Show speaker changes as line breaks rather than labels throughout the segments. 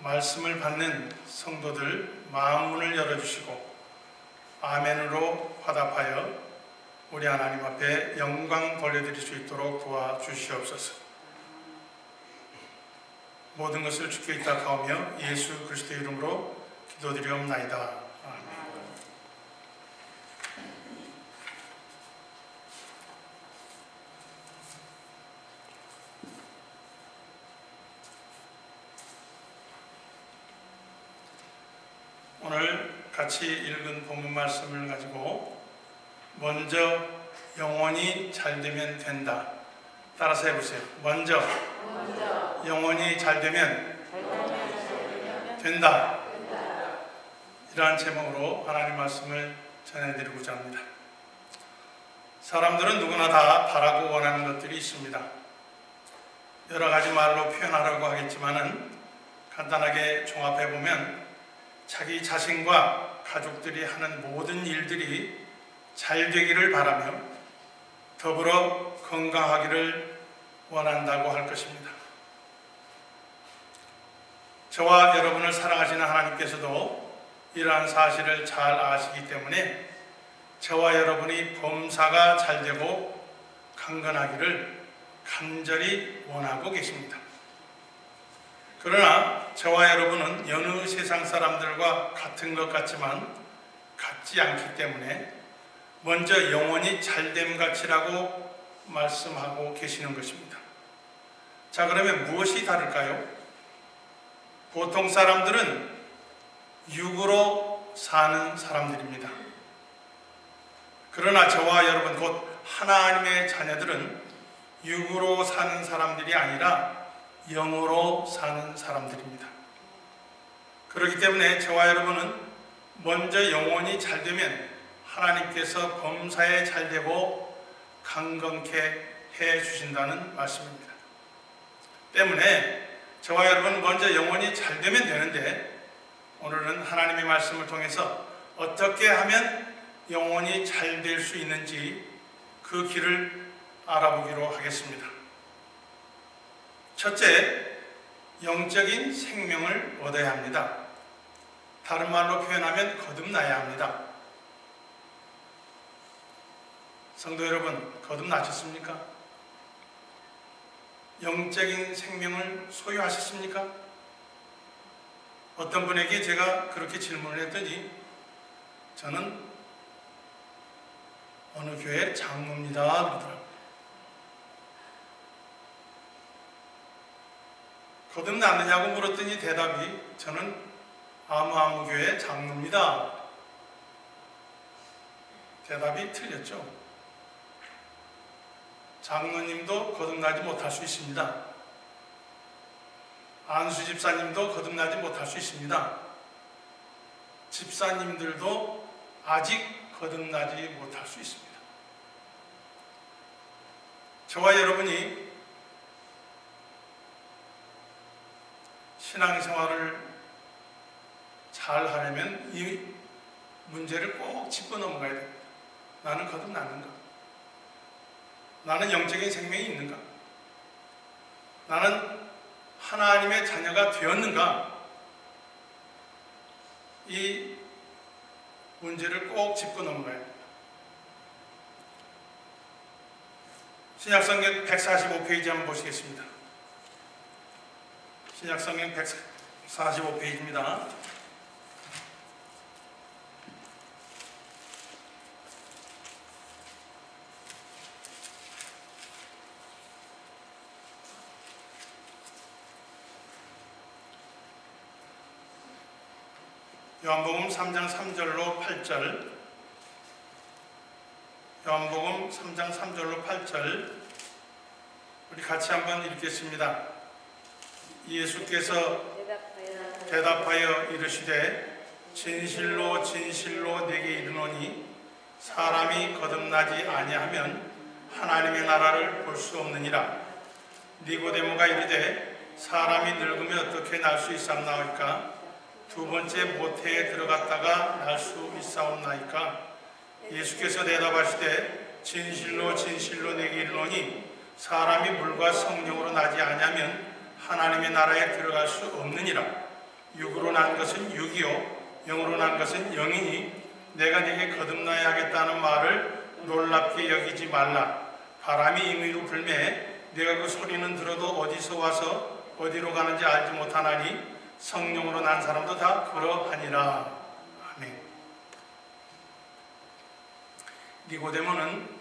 말씀을 받는 성도들 마음문을 열어주시고 아멘으로 화답하여 우리 하나님 앞에 영광 돌려드릴 수 있도록 도와주시옵소서. 모든 것을 주께 의탁하오며 예수 그리스도의 이름으로 기도드리옵나이다. 오늘 같이 읽은 본문 말씀을 가지고 먼저 영혼이 잘되면 된다. 따라서 해보세요. 먼저 영혼이 잘되면 된다. 이러한 제목으로 하나님 말씀을 전해드리고자 합니다. 사람들은 누구나 다 바라고 원하는 것들이 있습니다. 여러 가지 말로 표현하려고 하겠지만은 간단하게 종합해보면 자기 자신과 가족들이 하는 모든 일들이 잘 되기를 바라며 더불어 건강하기를 원한다고 할 것입니다. 저와 여러분을 사랑하시는 하나님께서도 이러한 사실을 잘 아시기 때문에 저와 여러분이 범사가 잘 되고 강건하기를 간절히 원하고 계십니다. 그러나 저와 여러분은 여느 세상 사람들과 같은 것 같지만 같지 않기 때문에 먼저 영혼이 잘됨 같이라고 말씀하고 계시는 것입니다. 자, 그러면 무엇이 다를까요? 보통 사람들은 육으로 사는 사람들입니다. 그러나 저와 여러분 곧 하나님의 자녀들은 육으로 사는 사람들이 아니라 영으로 사는 사람들입니다. 그렇기 때문에 저와 여러분은 먼저 영혼이 잘되면 하나님께서 범사에 잘되고 강건케 해주신다는 말씀입니다. 때문에 저와 여러분은 먼저 영혼이 잘되면 되는데 오늘은 하나님의 말씀을 통해서 어떻게 하면 영혼이 잘 될 수 있는지 그 길을 알아보기로 하겠습니다. 첫째, 영적인 생명을 얻어야 합니다. 다른 말로 표현하면 거듭나야 합니다. 성도 여러분, 거듭나셨습니까? 영적인 생명을 소유하셨습니까? 어떤 분에게 제가 그렇게 질문을 했더니 저는 어느 교회 장로입니다 그러더라고요. 거듭났느냐고 물었더니 대답이 저는 아무 교회 장로입니다. 대답이 틀렸죠. 장로님도 거듭나지 못할 수 있습니다. 안수 집사님도 거듭나지 못할 수 있습니다. 집사님들도 아직 거듭나지 못할 수 있습니다. 저와 여러분이 신앙생활을 잘 하려면 이 문제를 꼭 짚고 넘어가야 됩니다. 나는 거듭났는가? 나는 영적인 생명이 있는가? 나는 하나님의 자녀가 되었는가? 이 문제를 꼭 짚고 넘어가야 됩니다. 신약성경 145페이지 한번 보시겠습니다. 신약성경 145페이지입니다. 요한복음 3장 3절로 8절, 요한복음 3장 3절로 8절 우리 같이 한번 읽겠습니다. 예수께서 대답하여 이르시되 진실로 진실로 내게 이르노니 사람이 거듭나지 아니하면 하나님의 나라를 볼 수 없느니라. 니고데모가 이르되 사람이 늙으면 어떻게 날 수 있사옵나이까? 두 번째 모태에 들어갔다가 날 수 있사옵나이까? 예수께서 대답하시되 진실로 진실로 내게 이르노니 사람이 물과 성령으로 나지 아니하면 하나님의 나라에 들어갈 수 없느니라. 육으로 난 것은 육이요 영으로 난 것은 영이니 내가 네게 거듭나야 하겠다는 말을 놀랍게 여기지 말라. 바람이 임의로 불매 내가 그 소리는 들어도 어디서 와서 어디로 가는지 알지 못하나니 성령으로 난 사람도 다 그러하니라. 아멘. 니고데모는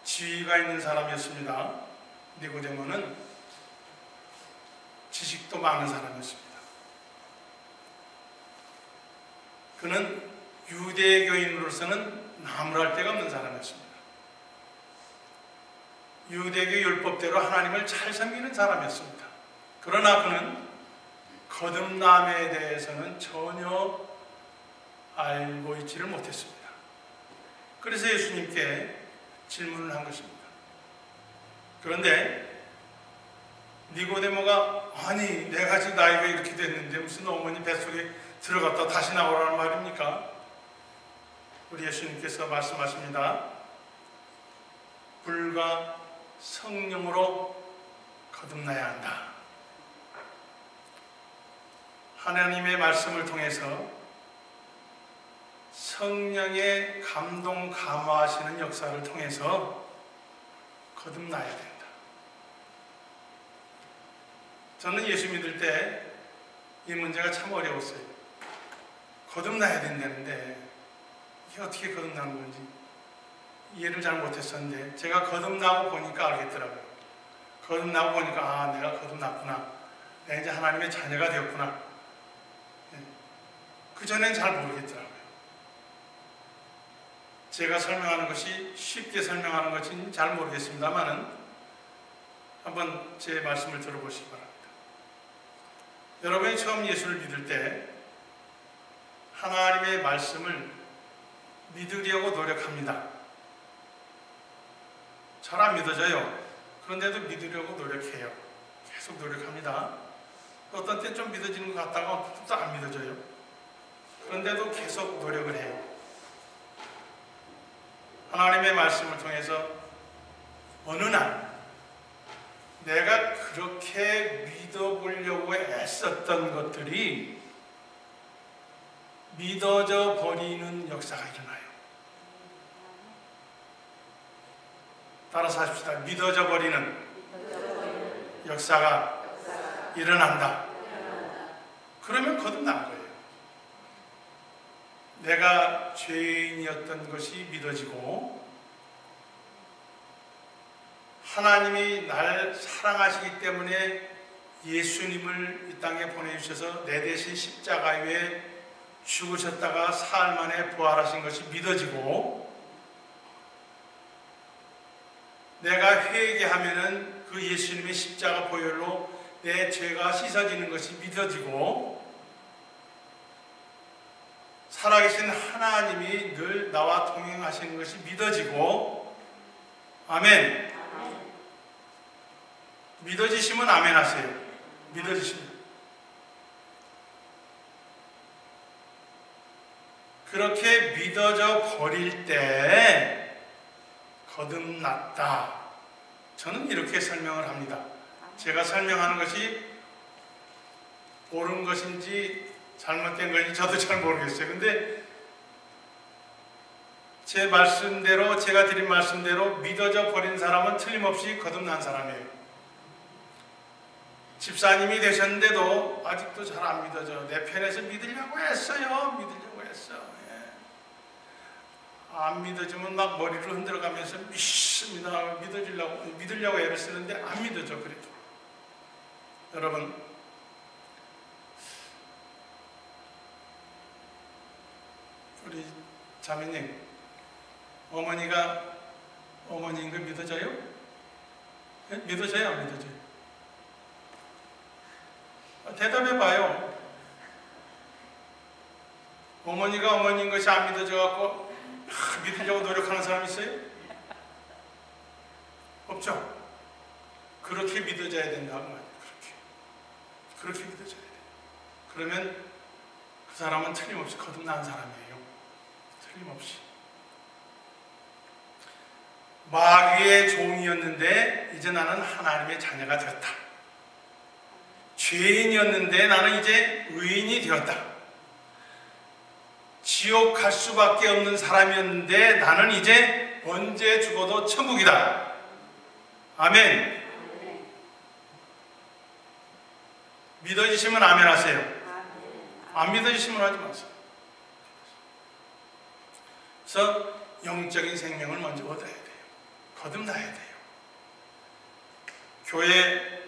지위가 있는 사람이었습니다. 니고데모는 지식도 많은 사람이었습니다. 그는 유대교인으로서는 나무랄 데가 없는 사람이었습니다. 유대교 율법대로 하나님을 잘 섬기는 사람이었습니다. 그러나 그는 거듭남에 대해서는 전혀 알고 있지를 못했습니다. 그래서 예수님께 질문을 한 것입니다. 그런데 니고데모가 아니 내가 지금 나이가 이렇게 됐는데 무슨 어머니 뱃속에 들어갔다 다시 나오라는 말입니까? 우리 예수님께서 말씀하십니다. 불과 성령으로 거듭나야 한다. 하나님의 말씀을 통해서 성령의 감동 감화하시는 역사를 통해서 거듭나야 된다. 저는 예수 믿을 때 이 문제가 참 어려웠어요. 거듭나야 된다는데 이게 어떻게 거듭나는 건지 이해를 잘 못했었는데 제가 거듭나고 보니까 알겠더라고요. 거듭나고 보니까 아 내가 거듭났구나. 내가 이제 하나님의 자녀가 되었구나. 그전엔 잘 모르겠더라고요. 제가 설명하는 것이 쉽게 설명하는 것인지 잘 모르겠습니다만은 한번 제 말씀을 들어보시기 바랍니다. 여러분이 처음 예수를 믿을 때 하나님의 말씀을 믿으려고 노력합니다. 잘 안 믿어져요. 그런데도 믿으려고 노력해요. 계속 노력합니다. 어떤 때 좀 믿어지는 것 같다가 또 안 믿어져요. 그런데도 계속 노력을 해요. 하나님의 말씀을 통해서 어느 날 내가 그렇게 믿어보려고 애썼던 것들이 믿어져 버리는 역사가 일어나요. 따라서 하십시다. 믿어져 버리는 역사가 일어난다. 그러면 거듭난 거예요. 내가 죄인이었던 것이 믿어지고 하나님이 날 사랑하시기 때문에 예수님을 이 땅에 보내주셔서 내 대신 십자가 위에 죽으셨다가 사흘 만에 부활하신 것이 믿어지고 내가 회개하면은 그 예수님의 십자가 보혈로 내 죄가 씻어지는 것이 믿어지고 살아계신 하나님이 늘 나와 동행하시는 것이 믿어지고 아멘. 믿어지시면 아멘 하세요. 믿어지시면. 그렇게 믿어져 버릴 때 거듭났다. 저는 이렇게 설명을 합니다. 제가 설명하는 것이 옳은 것인지 잘못된 것인지 저도 잘 모르겠어요. 근데 제 말씀대로 제가 드린 말씀대로 믿어져 버린 사람은 틀림없이 거듭난 사람이에요. 집사님이 되셨는데도 아직도 잘 안 믿어져. 내 편에서 믿으려고 했어요. 믿으려고 했어. 예. 안 믿어지면 막 머리를 흔들어가면서 믿습니다. 믿으려고 애를 쓰는데 안 믿어져. 그래도 여러분 우리 자매님 어머니가 어머니인 거 믿어져요? 예? 믿어져요? 안 믿어져요? 대답해봐요. 어머니가 어머니인 것이 안 믿어져갖고 믿으려고 노력하는 사람 있어요? 없죠? 그렇게 믿어져야 된다고 말이에요. 그렇게 믿어져야 돼요. 그러면 그 사람은 틀림없이 거듭난 사람이에요. 틀림없이. 마귀의 종이었는데 이제 나는 하나님의 자녀가 되었다. 죄인이었는데 나는 이제 의인이 되었다. 지옥 갈 수밖에 없는 사람이었는데 나는 이제 언제 죽어도 천국이다. 아멘. 믿어지시면 아멘 하세요. 안 믿어지시면 하지 마세요. 그래서 영적인 생명을 먼저 얻어야 돼요. 거듭나야 돼요. 교회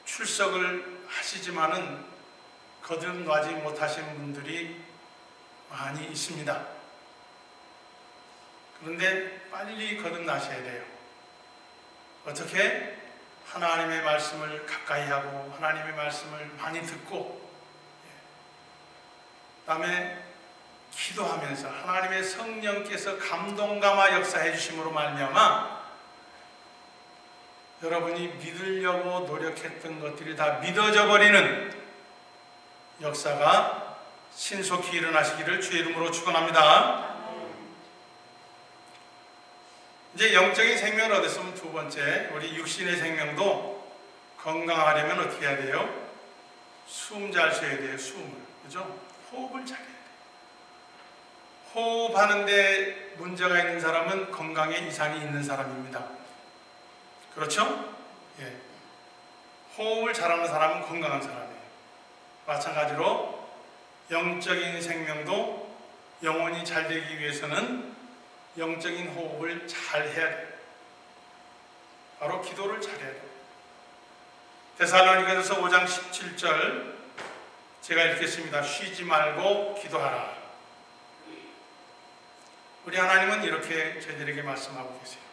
출석을 하시지만은 거듭나지 못하신 분들이 많이 있습니다. 그런데 빨리 거듭나셔야 돼요. 어떻게? 하나님의 말씀을 가까이 하고 하나님의 말씀을 많이 듣고 그 다음에 기도하면서 하나님의 성령께서 감동감화 역사해 주심으로 말미암아 여러분이 믿으려고 노력했던 것들이 다 믿어져 버리는 역사가 신속히 일어나시기를 주의 이름으로 축원합니다. 이제 영적인 생명을 얻었으면 두 번째, 우리 육신의 생명도 건강하려면 어떻게 해야 돼요? 숨 잘 쉬어야 돼요. 숨을. 그죠? 호흡을 잘해야 돼요. 호흡하는데 문제가 있는 사람은 건강에 이상이 있는 사람입니다. 그렇죠? 예. 호흡을 잘하는 사람은 건강한 사람이에요. 마찬가지로 영적인 생명도 영혼이 잘 되기 위해서는 영적인 호흡을 잘 해야 돼요. 바로 기도를 잘 해야 돼요. 데살로니가서 5장 17절 제가 읽겠습니다. 쉬지 말고 기도하라. 우리 하나님은 이렇게 저희들에게 말씀하고 계세요.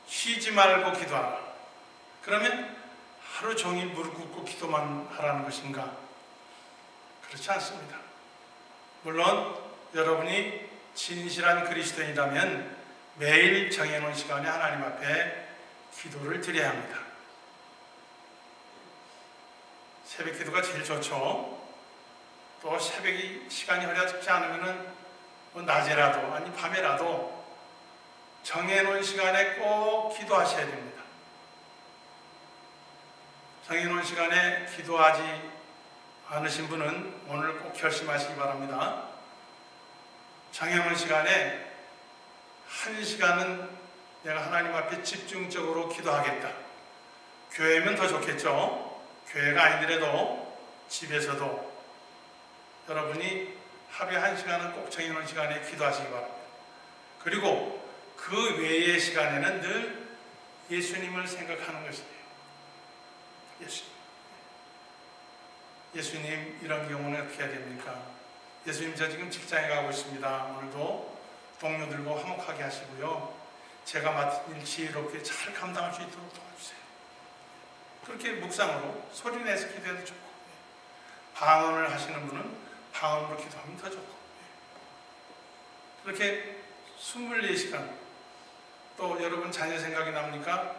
쉬지 말고 기도하라. 그러면 하루 종일 무릎 꿇고 기도만 하라는 것인가? 그렇지 않습니다. 물론 여러분이 진실한 그리스도인이라면 매일 정해놓은 시간에 하나님 앞에 기도를 드려야 합니다. 새벽 기도가 제일 좋죠. 또 새벽이 시간이 허락지 않으면 낮에라도 아니 밤에라도 정해놓은 시간에 꼭 기도하셔야 됩니다. 정해놓은 시간에 기도하지 않으신 분은 오늘 꼭 결심하시기 바랍니다. 정해놓은 시간에 1시간은 내가 하나님 앞에 집중적으로 기도하겠다. 교회면 더 좋겠죠. 교회가 아니더라도 집에서도 여러분이 하루에 1시간은 꼭 정해놓은 시간에 기도하시기 바랍니다. 그리고 그 외의 시간에는 늘 예수님을 생각하는 것이에요. 예수님 이런 경우는 어떻게 해야 됩니까? 예수님 저 지금 직장에 가고 있습니다. 오늘도 동료들과 화목하게 하시고요. 제가 맡은 일 지혜롭게 잘 감당할 수 있도록 도와주세요. 그렇게 묵상으로 소리 내서 기도해도 좋고, 방언을 하시는 분은 방언으로 기도하면 더 좋고, 그렇게 24시간 또 여러분 자녀 생각이 납니까?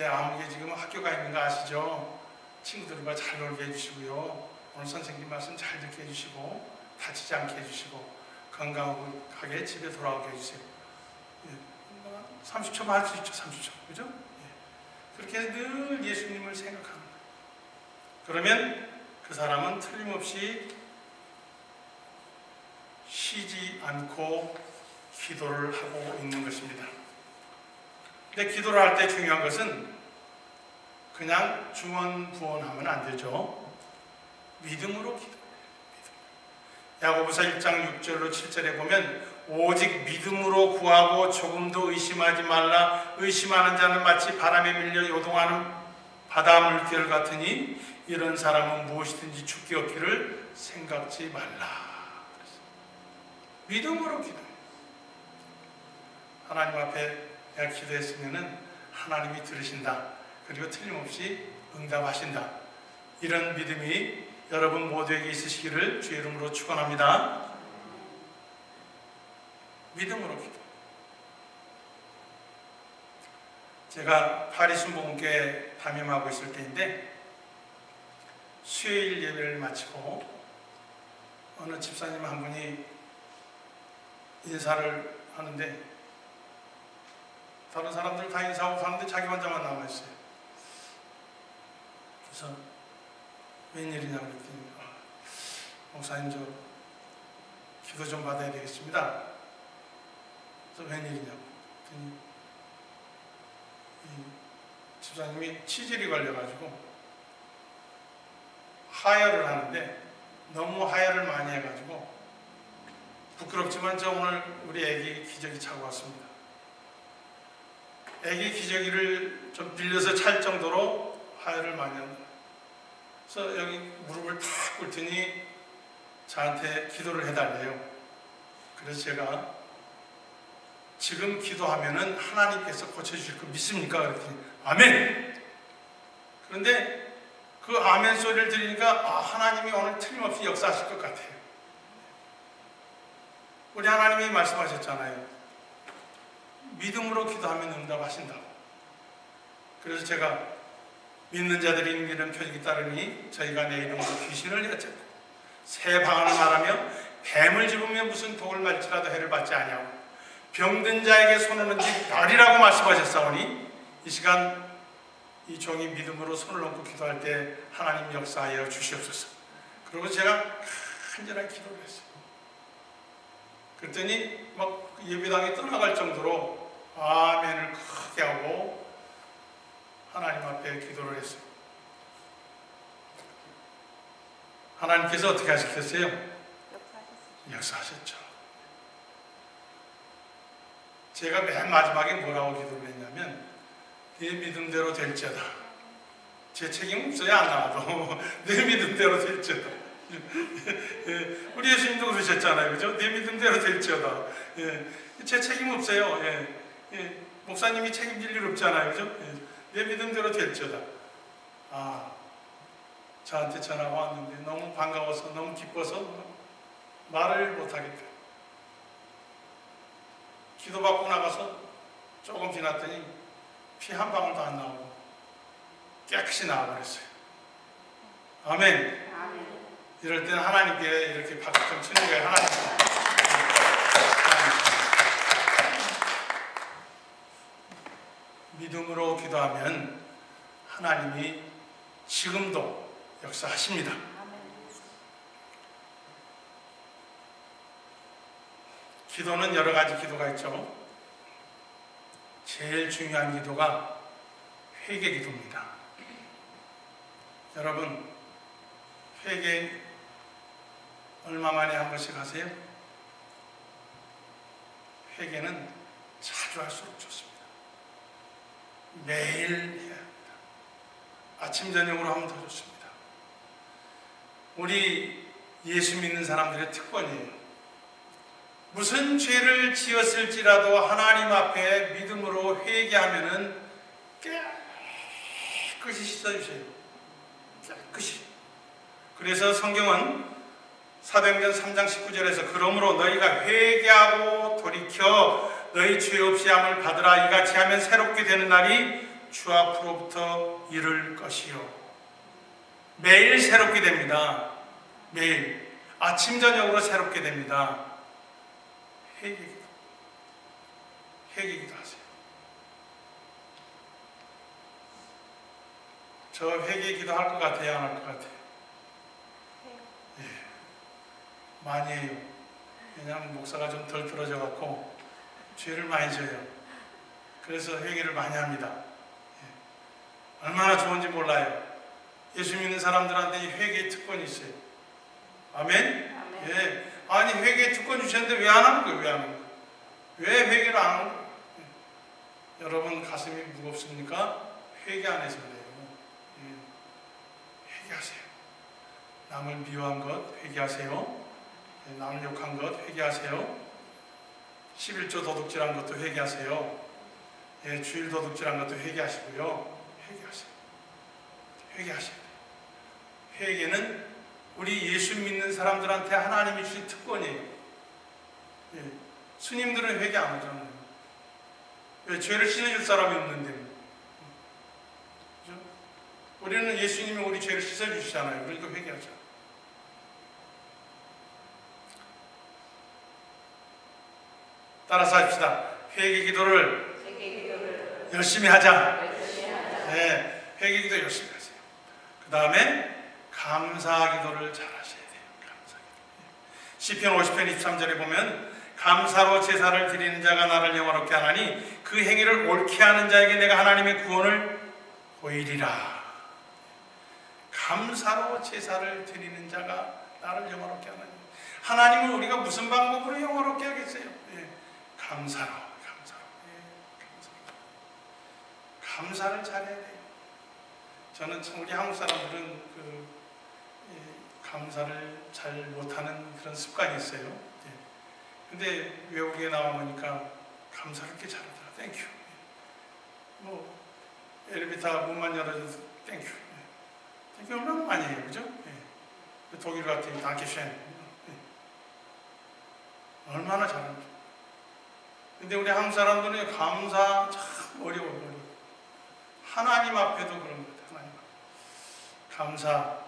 아무개 지금 학교가 있는 거 아시죠? 친구들과 잘 놀게 해주시고요. 오늘 선생님 말씀 잘 듣게 해주시고 다치지 않게 해주시고 건강하게 집에 돌아오게 해주세요. 30초만 할 수 있죠. 30초. 그죠? 그렇게 늘 예수님을 생각하는 거예요. 그러면 그 사람은 틀림없이 쉬지 않고 기도를 하고 있는 것입니다. 근데 기도를 할 때 중요한 것은 그냥 중언부언하면 안 되죠. 믿음으로 기도해요. 야고보서 1장 6절로 7절에 보면 오직 믿음으로 구하고 조금도 의심하지 말라. 의심하는 자는 마치 바람에 밀려 요동하는 바다 물결 같으니 이런 사람은 무엇이든지 죽기 없기를 생각지 말라. 믿음으로 기도해요. 하나님 앞에 내가 기도했으면 하나님이 들으신다. 그리고 틀림없이 응답하신다. 이런 믿음이 여러분 모두에게 있으시기를 주의 이름으로 축원합니다. 믿음으로 기도. 제가 파리 순복음교회 담임하고 있을 때인데 수요일 예배를 마치고 어느 집사님 한 분이 인사를 하는데 다른 사람들 다 인사하고 가는데 자기 혼자만 남아있어요. 그래서 웬일이냐고 그랬더니 목사님 저 기도 좀 받아야 되겠습니다. 그래서 웬일이냐고 그랬더니 이 집사님이 치질이 걸려가지고 하혈을 하는데 너무 하혈을 많이 해가지고 부끄럽지만 저 오늘 우리 애기 기저귀 차고 왔습니다. 애기 기저귀를 좀 빌려서 찰 정도로 하혈을 많이 한다. 그래서 여기 무릎을 탁 꿇더니 저한테 기도를 해달래요. 그래서 제가 지금 기도하면은 하나님께서 고쳐주실 거 믿습니까? 그랬더니 아멘! 그런데 그 아멘 소리를 들으니까 하나님이 오늘 틀림없이 역사하실 것 같아요. 우리 하나님이 말씀하셨잖아요. 믿음으로 기도하면 응답하신다고. 그래서 제가 믿는 자들이 이기는 표적이 따르니 저희가 내 이름으로 귀신을 내쫓고 새 방언을 말하며 뱀을 집으며 무슨 독을 말지라도 해를 받지 아니하고 병든 자에게 손을 얹지 말이라고 말씀하셨사오니 이 시간 이 종이 믿음으로 손을 얹고 기도할 때 하나님 역사하여 주시옵소서. 그리고 제가 간절하게 기도를 했어요. 그랬더니 막 예배당에 떠나갈 정도로 아멘을 크게 하고 하나님 앞에 기도를 했어요. 하나님께서 어떻게 하셨겠어요? 역사하셨죠. 제가 맨 마지막에 뭐라고 기도를 했냐면 내 믿음대로 될지어다. 제 책임 없어요. 안 나와도 내 믿음대로 될지어다. 우리 예수님도 그러셨잖아요. 그죠? 내 믿음대로 될지어다. 제 책임 없어요. 목사님이 책임질 일 없잖아요. 그죠? 내 믿음대로 될지어다. 저한테 전화가 왔는데 너무 반가워서 너무 기뻐서 말을 못하겠다. 기도받고 나가서 조금 지났더니 피 한 방울도 안 나오고 깨끗이 나와버렸어요. 아멘. 아멘. 이럴 때는 하나님께 이렇게 박수 좀 치는 거예요. 하나님. 믿음으로 기도하면 하나님이 지금도 역사하십니다. 기도는 여러 가지 기도가 있죠. 제일 중요한 기도가 회개 기도입니다. 여러분, 회개 얼마 만에 한 번씩 하세요? 회개는 자주 할수록 좋습니다. 매일 해야 합니다. 아침 저녁으로 하면 더 좋습니다. 우리 예수 믿는 사람들의 특권이에요. 무슨 죄를 지었을지라도 하나님 앞에 믿음으로 회개하면은 깨끗이 씻어주세요. 깨끗이. 그래서 성경은 사도행전 3장 19절에서 그러므로 너희가 회개하고 돌이켜 너희 죄 없이 함을 받으라. 이같이 하면 새롭게 되는 날이 주 앞으로부터 이를 것이요. 매일 새롭게 됩니다. 매일 아침 저녁으로 새롭게 됩니다. 회개기도. 회개기도 하세요. 저 회개기도 할 것 같아요? 안 할 것 같아요? 예, 많이 해요. 왜냐하면 목사가 좀 덜 들어져 갖고 죄를 많이 져요. 그래서 회개를 많이 합니다. 예. 얼마나 좋은지 몰라요. 예수 믿는 사람들한테 이 회개의 특권이 있어요. 아멘? 아멘. 예. 아니 회개의 특권 주셨는데 왜 안 하는 거예요? 왜 안 하는 거예요? 왜 회개를 안 하는 거예요? 여러분 가슴이 무겁습니까? 회개 안 해서 그래요. 회개하세요. 남을 미워한 것 회개하세요. 남을 욕한 것 회개하세요. 11조 도둑질한 것도 회개하세요. 주일 도둑질한 것도 회개하시고요. 회개하세요. 회개하셔야 돼요. 회개는 우리 예수 믿는 사람들한테 하나님이 주신 특권이에요. 스님들은 회개 안 하잖아요. 왜? 죄를 씻어줄 사람이 없는데. 그죠? 우리는 예수님이 우리 죄를 씻어주시잖아요. 그러니까 회개하죠. 따라서 합시다. 회개 기도를 열심히 하자. 네, 회개 기도 열심히 하세요. 그 다음에 감사 기도를 잘 하셔야 돼요. 감사 기도. 시편 50편 23절에 보면 감사로 제사를 드리는 자가 나를 영화롭게 하나니 그 행위를 옳게 하는 자에게 내가 하나님의 구원을 보이리라. 감사로 제사를 드리는 자가 나를 영화롭게 하나니, 하나님을 우리가 무슨 방법으로 영화롭게 하겠어요? 감사로. 감사를 잘해야 돼요. 저는 참 우리 한국 사람들은 감사를 잘 못하는 그런 습관이 있어요. 근데 외국에 나와보니까 감사를 이렇게 잘하더라. 땡큐. 뭐 엘리베이터 문만 열어줘서 땡큐. 땡큐 얼마나 많이 해요, 그죠? 독일 같은 다케쉔 얼마나 잘하는지. 근데 우리 한국 사람들은 감사 참 어려워요. 하나님 앞에도 그런 것 같아요. 하나님 앞에. 감사.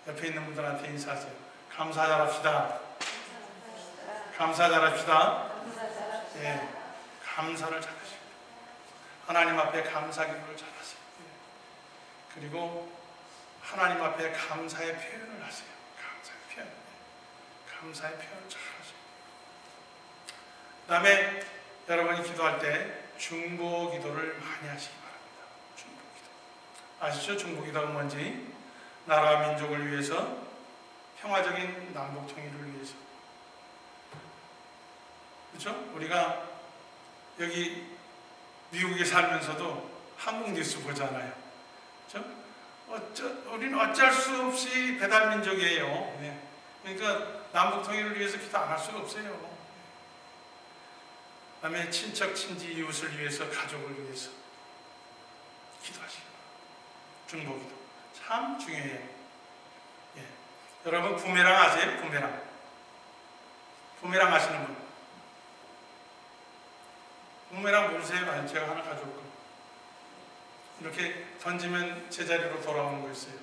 옆에 있는 분들한테 인사하세요. 감사 잘합시다. 감사 잘합시다. 예, 감사를 잘하시고 하나님 앞에 감사 기도를 잘하세요. 그리고 하나님 앞에 감사의 표현을 하세요. 감사의 표현. 감사의 표현을 잘하세요. 그 다음에 여러분이 기도할 때 중보 기도를 많이 하시기 바랍니다. 중보 기도. 아시죠? 중보 기도가 뭔지? 나라와 민족을 위해서, 평화적인 남북 통일을 위해서. 그렇죠? 우리가 여기 미국에 살면서도 한국 뉴스 보잖아요. 그렇죠? 우리는 어쩔 수 없이 배달 민족이에요. 네. 그러니까 남북 통일을 위해서 기도 안 할 수가 없어요. 그다음에 친척, 친지, 이웃을 위해서, 가족을 위해서 기도하시고 중보기도 참 중요해요. 예. 여러분 부메랑 아세요? 부메랑. 부메랑 아시는 분? 부메랑 모르세요? 제가 하나 가져올 거예요. 이렇게 던지면 제자리로 돌아오는 거 있어요.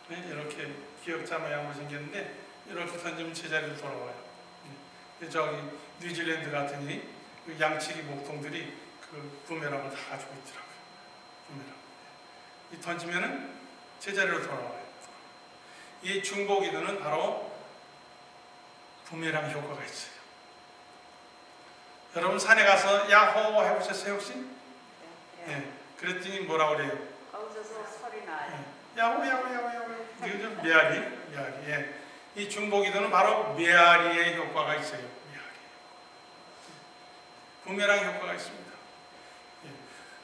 네? 이렇게 기역자 모양으로 생겼는데 이렇게 던지면 제자리로 돌아와요. 네. 저기 뉴질랜드 같으니 그 양치기 목동들이 그 부메랑을 다 가지고 있더라고요. 부메랑. 이 던지면은 제자리로 돌아와요. 이 중보기도는 바로 부메랑 효과가 있어요. 여러분 산에 가서 야호 해보셨어요 혹시? 네. 그랬더니 뭐라고 그래요?
거기서 소리 나요.
야호 야호 야호 야호. 이거 메아리. 예. 이 중보기도는 바로 메아리의 효과가 있어요. 메아리. 부메랑 효과가 있습니다. 예.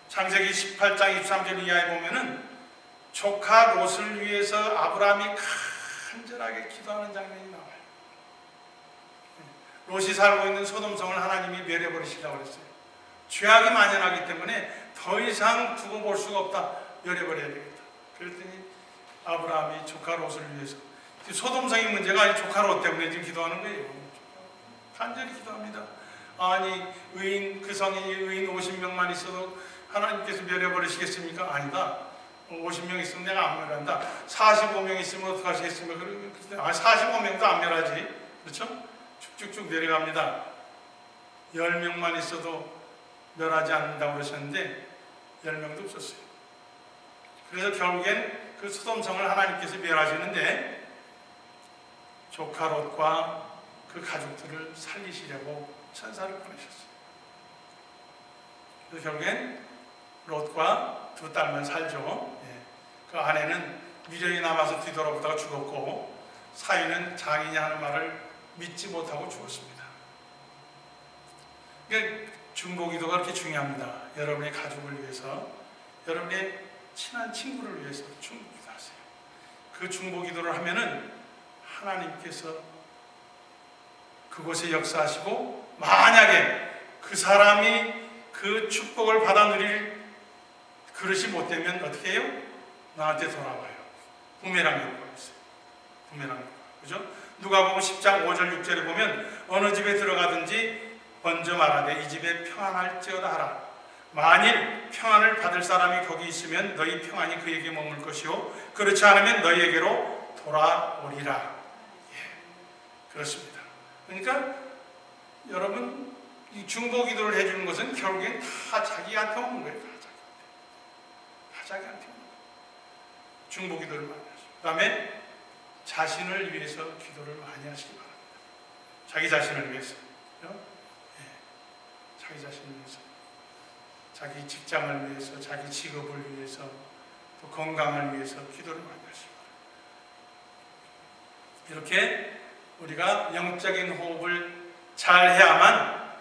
창세기 18장 23절 이하에 보면은 조카 롯을 위해서 아브라함이 간절하게 기도하는 장면이 나와요. 예. 롯이 살고 있는 소돔성을 하나님이 멸해버리시려고 그랬어요. 죄악이 만연하기 때문에 더 이상 두고 볼 수가 없다. 멸해버려야 되겠다. 그랬더니 아브라함이 조카 롯을 위해서, 소돔성의 문제가 아니 조카 롯 때문에 지금 기도하는 거예요. 간절히 기도합니다. 아니 의인, 그 성에 의인 50명만 있어도 하나님께서 멸해버리시겠습니까? 아니다. 50명 있으면 내가 안 멸한다. 45명 있으면 어떡하시겠습니까? 45명도 안 멸하지. 그렇죠? 쭉쭉쭉 내려갑니다. 10명만 있어도 멸하지 않는다고 그러셨는데 10명도 없었어요. 그래서 결국엔 그 소돔성을 하나님께서 멸하시는데 조카 롯과 그 가족들을 살리시려고 천사를 보내셨어요. 그래서 결국엔 롯과 두 딸만 살죠. 예. 그 아내는 미련이 남아서 뒤돌아보다가 죽었고 사위는 장인이 하는 말을 믿지 못하고 죽었습니다. 그러니까 중보기도가 그렇게 중요합니다. 여러분의 가족을 위해서, 여러분의 친한 친구를 위해서 중보기도 하세요. 그 중보기도를 하면은 하나님께서 그곳에 역사하시고, 만약에 그 사람이 그 축복을 받아 누릴 그릇이 못 되면 어떻게 해요? 나한테 돌아와요. 부메랑 효과가 있어요. 부메랑 효과. 그죠? 누가복음 10장 5절 6절에 보면 어느 집에 들어가든지 먼저 말하되 이 집에 평안할지어다 하라. 만일 평안을 받을 사람이 거기 있으면 너희 평안이 그에게 머물 것이요 그렇지 않으면 너희에게로 돌아오리라. 예, 그렇습니다. 그러니까 여러분 이 중보기도를 해주는 것은 결국엔 다 자기한테 오는 거예요. 다 자기한테 오는 거예요. 중보기도를 많이 하세요. 그 다음에 자신을 위해서 기도를 많이 하시기 바랍니다. 자기 자신을 위해서. 자기 자신을 위해서. 자기 직장을 위해서, 자기 직업을 위해서, 또 건강을 위해서 기도를 많이 하시기 바랍니다. 이렇게 우리가 영적인 호흡을 잘 해야만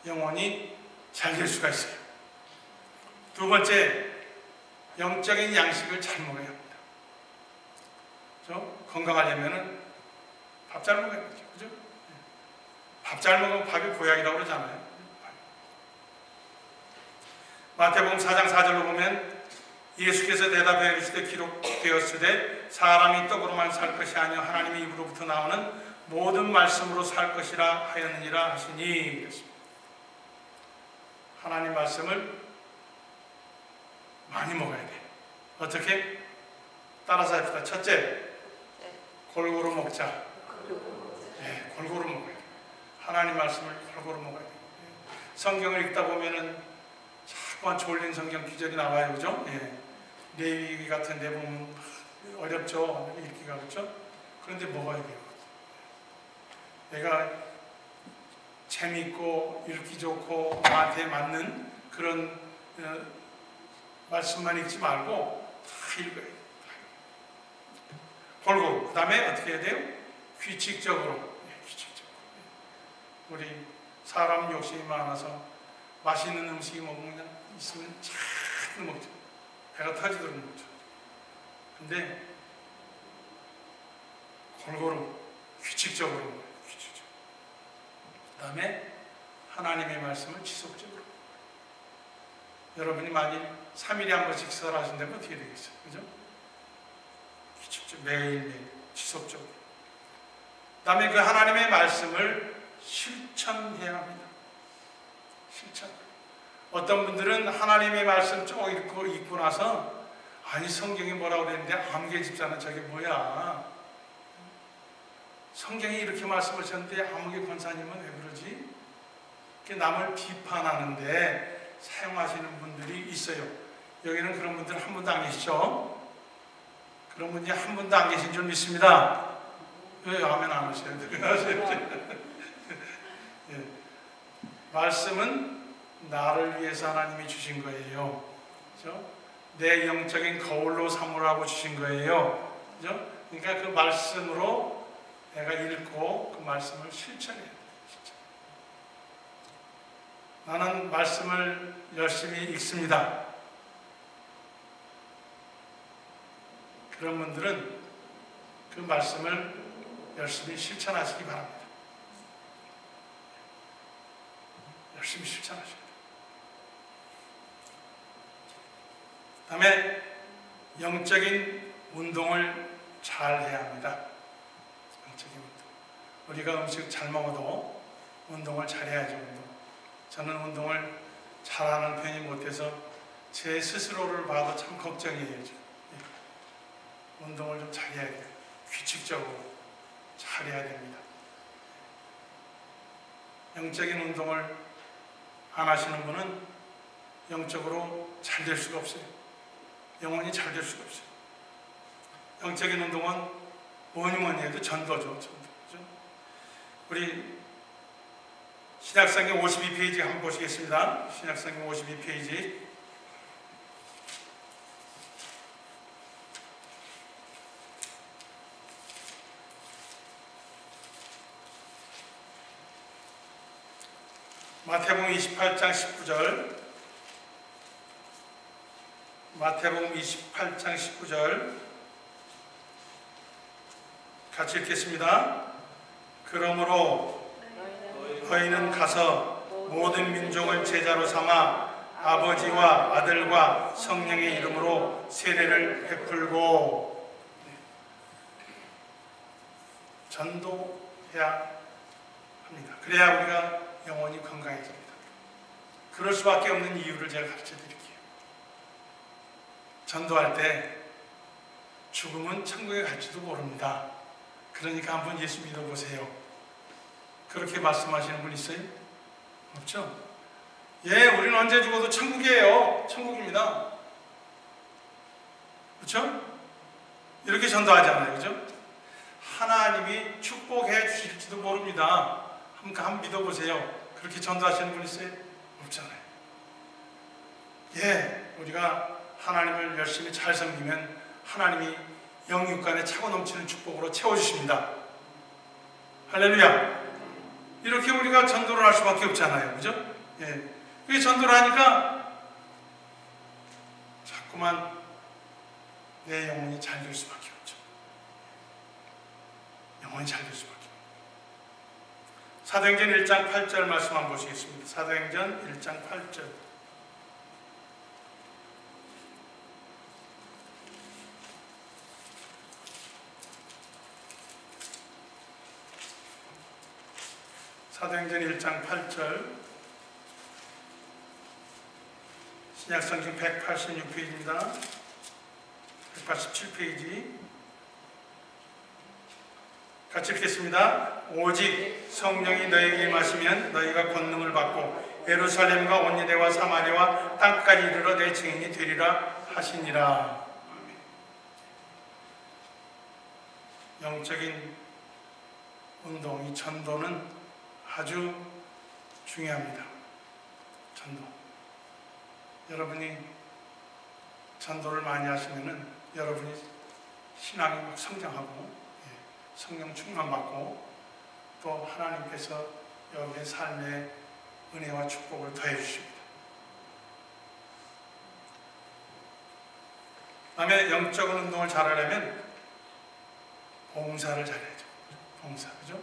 영혼이 잘 될 수가 있어요. 두 번째, 영적인 양식을 잘 먹어야 합니다. 그렇죠? 건강하려면 밥 잘 먹어야죠. 그죠? 밥 잘 먹으면 밥이 보약이라고 그러잖아요. 마태복음 4장 4절로 보면 예수께서 대답해 이르시되 기록되었으되 사람이 떡으로만 살 것이 아니요 하나님의 입으로부터 나오는 모든 말씀으로 살 것이라 하였느니라 하시니 그랬습니다. 하나님 말씀을 많이 먹어야 돼요. 어떻게? 따라서 합시다. 첫째, 골고루 먹자. 네, 골고루 먹어야 돼요. 하나님 말씀을 골고루 먹어야 돼요. 성경을 읽다 보면은 자꾸만 졸린 성경 구절이 나와요. 그죠? 예. 레위기 같은 데 보면 어렵죠. 읽기가. 그렇죠? 그런데 먹어야 돼요. 내가 재미있고 읽기 좋고 나한테 맞는 그런 말씀만 읽지 말고 다 읽어야 돼요. 골고루. 그 다음에 어떻게 해야 돼요? 규칙적으로. 네, 규칙적으로. 우리 사람 욕심이 많아서 맛있는 음식이 먹으면 있으면 잘 먹죠. 배가 터지도록 먹죠. 근데 골고루 규칙적으로 먹어요. 규칙적으로. 그 다음에 하나님의 말씀을 지속적으로. 여러분이 만일 3일에 한 번씩 설하신다면 어떻게 되겠어요? 그죠? 규칙적으로 매일매일 지속적으로. 그 다음에 그 하나님의 말씀을 실천해야 합니다. 실천. 어떤 분들은 하나님의 말씀 쭉 읽고 나서 아니 성경이 뭐라고 그랬는데 아무개 집사는 저게 뭐야? 성경이 이렇게 말씀을 하셨는데 아무개 권사님은 왜 그러지? 이렇게 남을 비판하는데 사용하시는 분들이 있어요. 여기는 그런 분들 한 분도 안 계시죠? 그런 분이 한 분도 안 계신 줄 믿습니다. 왜 아멘 안 하셔요? 예. 말씀은 나를 위해서 하나님이 주신 거예요. 그렇죠? 내 영적인 거울로 삼으라고 주신 거예요. 그렇죠? 그러니까 그 말씀으로 내가 읽고 그 말씀을 실천해야 돼요. 나는 말씀을 열심히 읽습니다. 그런 분들은 그 말씀을 열심히 실천하시기 바랍니다. 열심히 실천하셔야 돼요. 그 다음에 영적인 운동을 잘 해야 합니다. 영적인 운동. 우리가 음식 잘 먹어도 운동을 잘 해야죠. 운동. 저는 운동을 잘하는 편이 못해서 제 스스로를 봐도 참 걱정이에요. 운동을 좀 잘 해야 돼요. 규칙적으로 잘 해야 됩니다. 영적인 운동을 안 하시는 분은 영적으로 잘 될 수가 없어요. 영혼이 잘 될 수가 없어요. 영적인 운동은 뭐니 해도 전도죠. 전도. 우리 신약성경 52페이지 한번 보시겠습니다. 신약성경 52페이지. 마태복음 28장 19절. 마태복음 28장 19절 같이 읽겠습니다. 그러므로 너희는 가서 모든 민족을 제자로 삼아 아버지와 아들과 성령의 이름으로 세례를 베풀고 전도해야 합니다. 그래야 우리가 영혼이 건강해집니다. 그럴 수밖에 없는 이유를 제가 가르쳐 드릴게요. 전도할 때 죽으면 천국에 갈지도 모릅니다. 그러니까 한번 예수 믿어보세요. 그렇게 말씀하시는 분 있어요? 없죠? 예, 우리는 언제 죽어도 천국이에요. 천국입니다. 그렇죠? 이렇게 전도하잖아요. 그죠? 하나님이 축복해 주실지도 모릅니다. 한번 믿어보세요. 그렇게 전도하시는 분 있어요? 없잖아요. 예, 우리가 하나님을 열심히 잘 섬기면 하나님이 영육간에 차고 넘치는 축복으로 채워주십니다. 할렐루야. 이렇게 우리가 전도를 할 수밖에 없잖아요. 그죠? 예. 그게 전도를 하니까 자꾸만 내 영혼이 잘 될 수밖에 없죠. 영혼이 잘 될 수밖에 없죠. 사도행전 1장 8절 말씀 한번 보시겠습니다. 사도행전 1장 8절. 사도행전 1장 8절. 신약성경 186페이지입니다. 187페이지. 같이 읽겠습니다. 오직 성령이 너희에게 임하시면 너희가 권능을 받고 예루살렘과 온 유대와 사마리아와 땅까지 이르러 내 증인이 되리라 하시니라. 영적인 운동, 이 전도는 아주 중요합니다. 전도. 여러분이 전도를 많이 하시면은 여러분이 신앙이 막 성장하고 성령 충만받고 또 하나님께서 여러분의 삶에 은혜와 축복을 더해 주십니다. 다음에 영적인 운동을 잘하려면 봉사를 잘해야죠. 봉사, 그죠?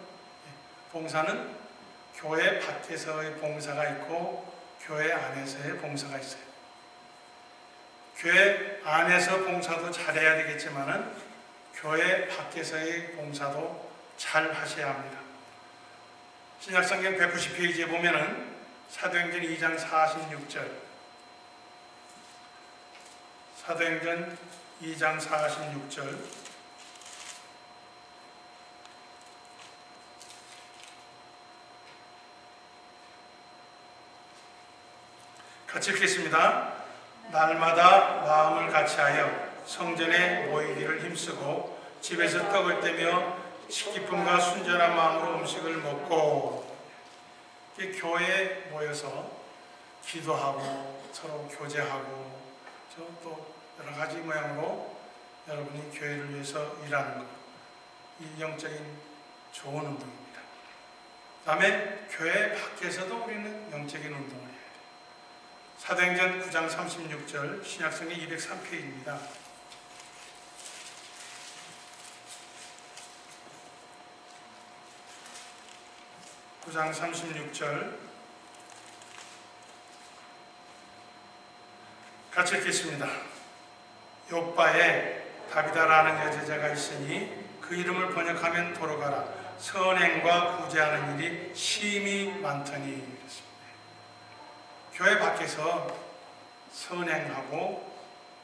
봉사는 교회 밖에서의 봉사가 있고 교회 안에서의 봉사가 있어요. 교회 안에서 봉사도 잘해야 되겠지만은 교회 밖에서의 봉사도 잘 하셔야 합니다. 신약성경 190페이지에 보면은 사도행전 2장 46절. 사도행전 2장 46절. 같이 읽겠습니다. 날마다 마음을 같이하여 성전에 모이기를 힘쓰고 집에서 떡을 떼며 기쁨과 순전한 마음으로 음식을 먹고, 교회에 모여서 기도하고 서로 교제하고 또 여러 가지 모양으로 여러분이 교회를 위해서 일하는 것, 이 영적인 좋은 운동입니다. 그 다음에 교회 밖에서도 우리는 영적인 운동을 해야 돼요. 사도행전 9장 36절, 신약성경 203페이지입니다. 9장 36절 같이 읽겠습니다. 욥바에 다비다라는 여제자가 있으니 그 이름을 번역하면 도로가라. 선행과 구제하는 일이 심히 많더니. 그렇습니다. 교회 밖에서 선행하고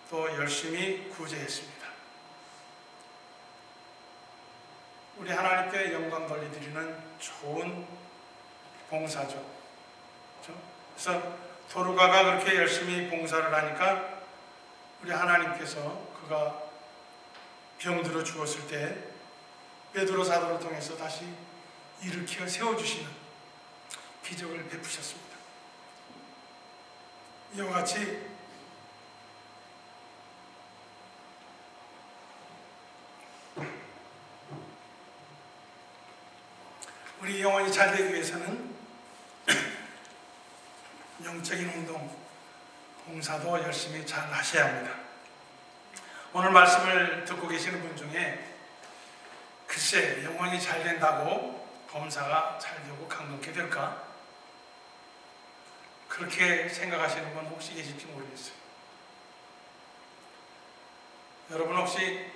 또 열심히 구제했습니다. 우리 하나님께 영광 돌려드리는 좋은 봉사죠. 그렇죠? 그래서 도르가가 그렇게 열심히 봉사를 하니까 우리 하나님께서 그가 병들어 죽었을 때 베드로 사도를 통해서 다시 일으켜 세워주시는 기적을 베푸셨습니다. 이와 같이 우리 영혼이 잘 되기 위해서는 영적인 운동, 봉사도 열심히 잘 하셔야 합니다. 오늘 말씀을 듣고 계시는 분 중에 글쎄 영혼이 잘 된다고 범사가 잘 되고 강건케 될까? 그렇게 생각하시는 분 혹시 계실지 모르겠어요. 여러분 혹시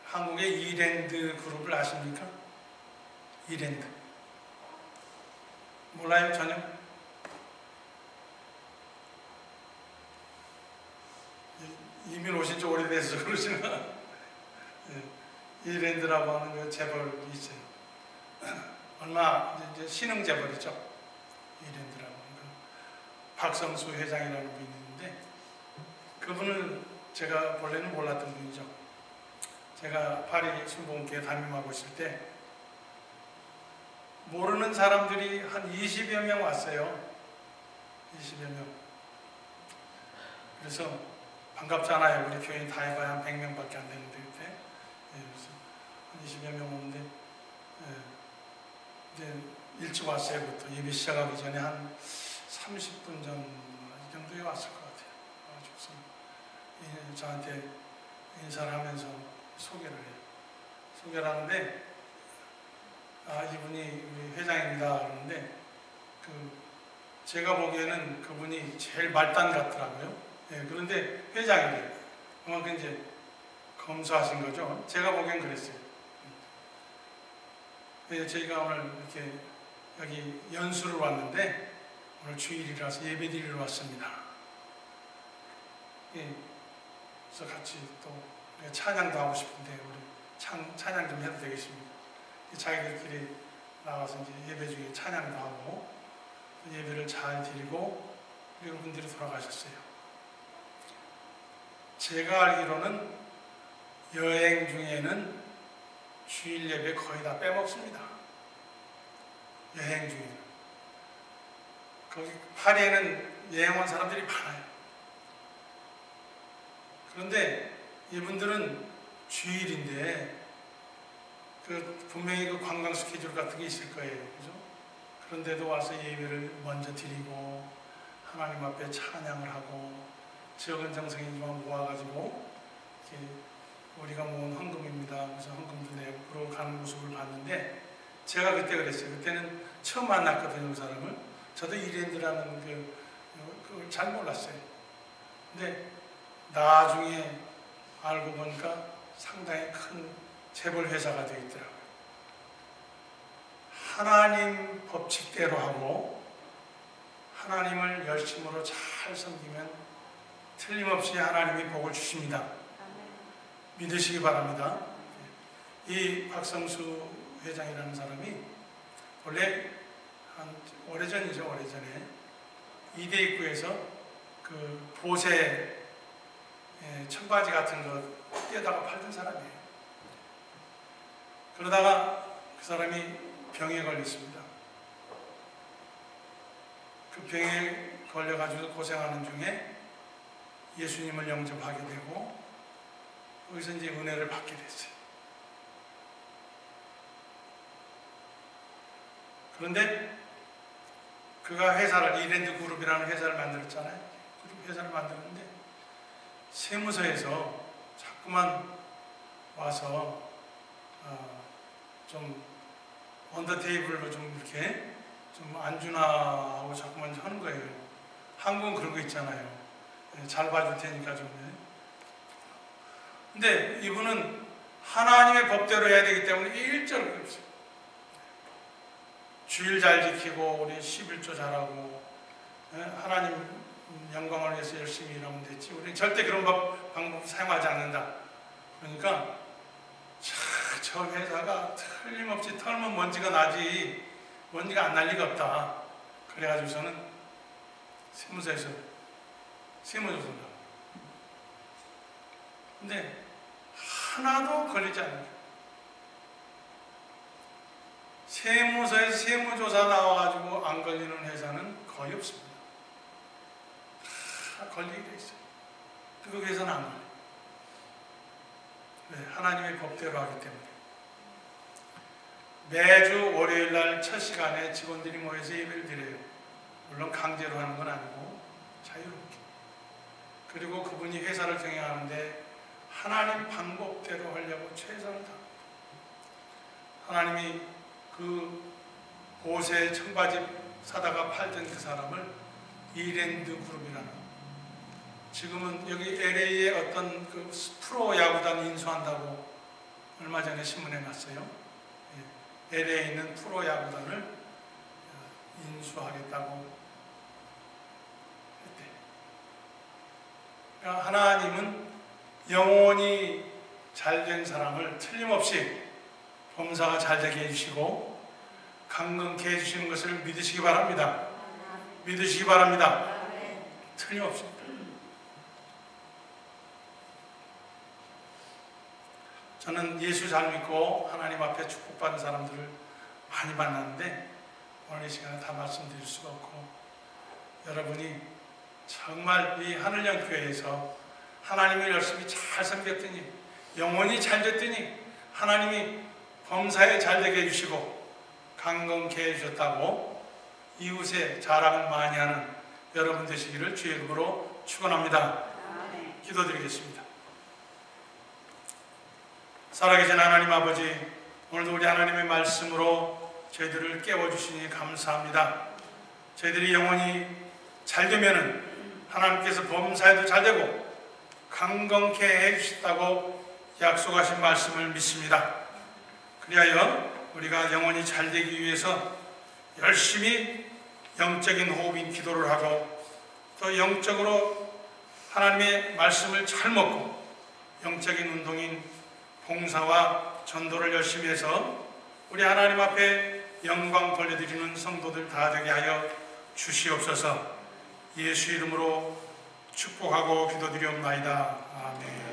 한국의 이랜드 그룹을 아십니까? 이랜드 몰라요? 전혀? 이민 오신 지 오래돼서 그러시나? 이랜드라고 하는 그 재벌이 있어요. 얼마 이제 신흥 재벌이죠. 이랜드라고 하는 그 박성수 회장이라는 분이 있는데 그분을 제가 본래는 몰랐던 분이죠. 제가 파리 순복음교회 담임하고 있을 때 모르는 사람들이 한 20여 명 왔어요. 20여 명. 그래서 반갑잖아요. 우리 교인 다 해봐야 한 100명밖에 안 되는데 그때. 그래서 한 20여 명 오는데 이제 일찍 왔어요. 부터 예배 시작하기 전에 한 30분 전 이 정도에 왔을 것 같아요. 와가지고서 저한테 인사를 하면서 소개를 해요. 소개를 하는데 이분이 우리 회장입니다. 그러는데 제가 보기에는 그분이 제일 말단 같더라고요. 그런데 회장이래요. 그만큼 이제 검소하신 거죠. 제가 보기엔 그랬어요. 저희가 오늘 이렇게 여기 연수를 왔는데 오늘 주일이라서 예배 드리러 왔습니다. 그래서 같이 또 찬양도 하고 싶은데 우리 찬양 좀 해도 되겠습니다. 자기들끼리 나와서 이제 예배 중에 찬양도 하고 예배를 잘 드리고 그리고 분들이 돌아가셨어요. 제가 알기로는 여행 중에는 주일 예배 거의 다 빼먹습니다. 여행 중에는. 거기 파리에는 여행 온 사람들이 많아요. 그런데 이분들은 주일인데 분명히 관광 스케줄 같은 게 있을 거예요. 그죠? 그런데도 와서 예배를 먼저 드리고 하나님 앞에 찬양을 하고 적은 정성이지만 모아가지고 이렇게 우리가 모은 헌금입니다. 그래서 헌금도 내고 가는 모습을 봤는데 제가 그때 그랬어요. 그때는 처음 만났거든요. 그 사람을. 저도 이랜드라는 그걸 잘 몰랐어요. 근데 나중에 알고 보니까 상당히 큰 재벌 회사가 되어 있더라고요. 하나님 법칙대로 하고 하나님을 열심으로 잘 섬기면 틀림없이 하나님이 복을 주십니다. 믿으시기 바랍니다. 이 박성수 회장이라는 사람이 원래 한 오래전이죠. 오래전에 이대 입구에서 그 보세 청바지 같은 거 떼다가 팔던 사람이에요. 그러다가 그 사람이 병에 걸렸습니다. 그 병에 걸려가지고 고생하는 중에 예수님을 영접하게 되고 거기서 이제 은혜를 받게 됐어요. 그런데 그가 회사를 이랜드 그룹이라는 회사를 만들었잖아요. 회사를 만들었는데 세무서에서 자꾸만 와서 좀 언더 테이블로 좀 이렇게 좀 안주나하고 자꾸만 하는 거예요. 한국은 그런 거 있잖아요. 잘 봐줄 테니까 좀. 근데 이분은 하나님의 법대로 해야 되기 때문에 일절을 없어요. 주일 잘 지키고 우리 11조 잘하고 하나님 영광을 위해서 열심히 일하면 됐지. 우리 절대 그런 방법 사용하지 않는다. 그러니까 저 회사가 틀림없이 털면 먼지가 나지 먼지가 안 날 리가 없다. 그래가지고서는 세무서에서 세무조사를 하고. 근데 하나도 걸리지 않는 거예요. 세무서에서 세무조사 나와가지고 안 걸리는 회사는 거의 없습니다. 다 걸리게 돼 있어요. 그 회사는 안 걸려요. 왜? 하나님의 법대로 하기 때문에. 매주 월요일날 첫 시간에 직원들이 모여서 예배를 드려요. 물론 강제로 하는 건 아니고 자유롭게. 그리고 그분이 회사를 경영하는데 하나님 방법대로 하려고 최선을 다합니다. 하나님이 그 보세 청바지 사다가 팔던 그 사람을 이랜드 그룹이라는, 지금은 여기 LA에 어떤 그 프로 야구단 인수한다고 얼마 전에 신문에 났어요. LA에 있는 프로 야구단을 인수하겠다고 했대. 그러니까 하나님은 영원히 잘된 사람을 틀림없이 범사가 잘되게 해주시고 강건케 해주시는 것을 믿으시기 바랍니다. 믿으시기 바랍니다. 틀림없습니다. 저는 예수 잘 믿고 하나님 앞에 축복받은 사람들을 많이 만났는데 오늘 이 시간에 다 말씀드릴 수가 없고, 여러분이 정말 이 하늘영 교회에서 하나님을 열심히 잘 섬겼더니, 영혼이 잘 됐더니 하나님이 범사에 잘 되게 해주시고 강건케 해주셨다고 이웃의 자랑을 많이 하는 여러분 되시기를 주의 이름으로 축원합니다. 기도드리겠습니다. 살아계신 하나님 아버지, 오늘도 우리 하나님의 말씀으로 저희들을 깨워주시니 감사합니다. 저희들이 영혼이 잘 되면은 하나님께서 범사에도 잘 되고 강건케 해주셨다고 약속하신 말씀을 믿습니다. 그리하여 우리가 영혼이 잘 되기 위해서 열심히 영적인 호흡인 기도를 하고, 또 영적으로 하나님의 말씀을 잘 먹고 영적인 운동인 봉사와 전도를 열심히 해서 우리 하나님 앞에 영광 돌려드리는 성도들 다 되게 하여 주시옵소서. 예수 이름으로 축복하고 기도드리옵나이다. 아멘.